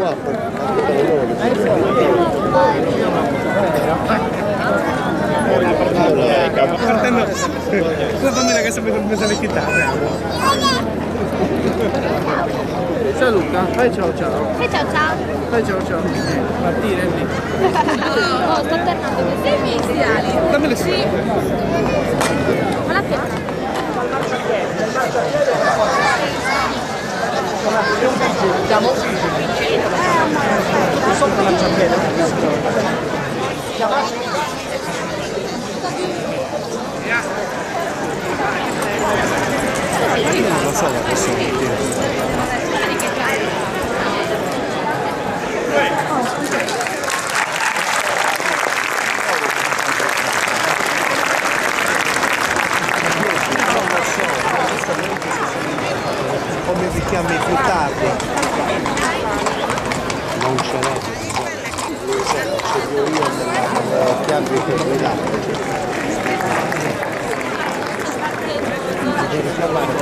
qua. Partendo, una famiglia che sapete come le chitarre. Ciao Luca, fai ciao ciao. Fai ciao ciao. Fai ciao ciao. Partire lì. Oh, sto tornando con i miei stivali. Dammele su. Sì. Ma la pianta. Siamo sotto la ciambella. Non so la persona. Come vi chiami più tardi? Non ce l'ho. C'è io nella chiave che guidate. Devi chiamare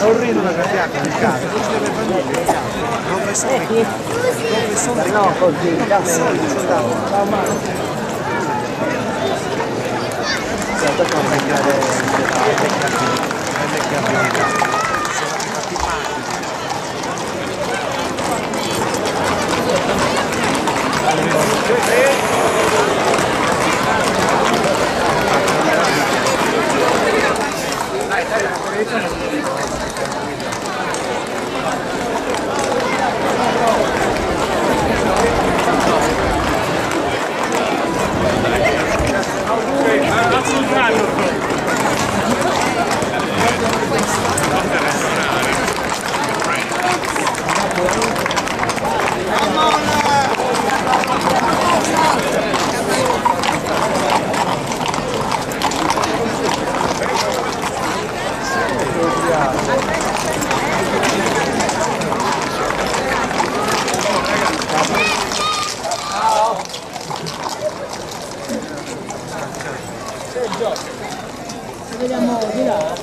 È orrendo una capiata di casa, non c'è le famiglie, dove sono? Dove sono? No, così, Vediamo di là.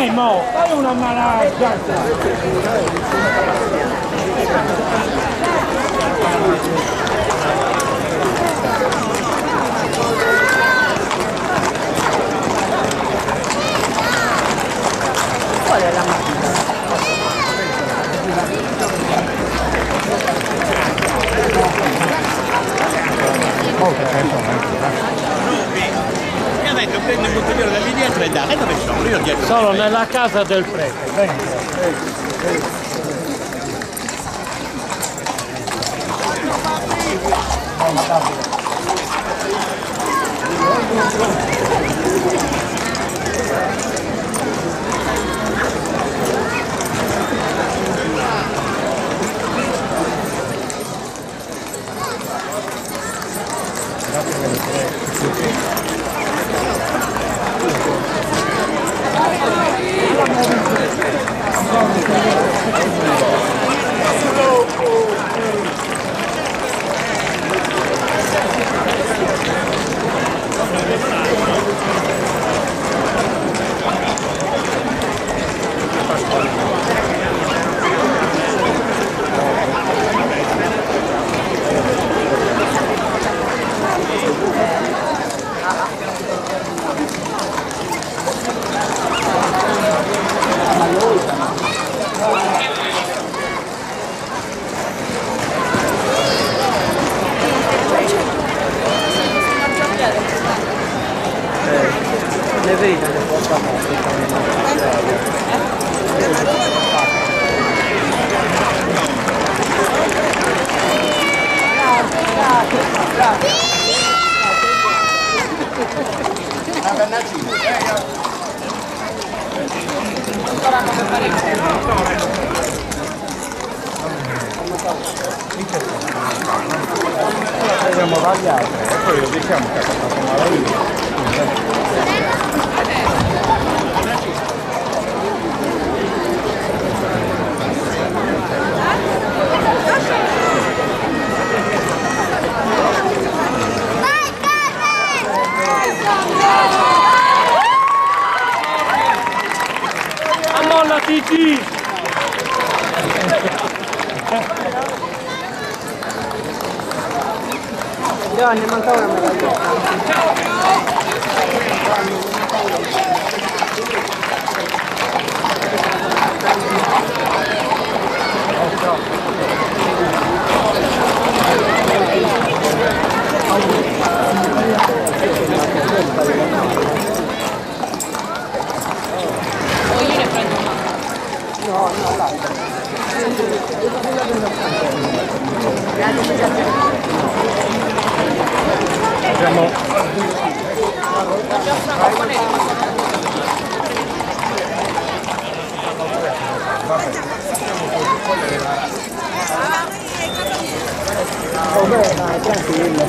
Mo, fai una malata! Qual è la macchina? Mi ha detto prendi un bottiglione da lì dietro e dai, e dove sono? Io dietro. Solo nella casa del prete, dentro. Le vedi che porta Dobbiamo dagli altri e poi lo diciamo che ha fatto male lì. Ammolla TG! Giovanni, manca una medaglia. Tranquillo.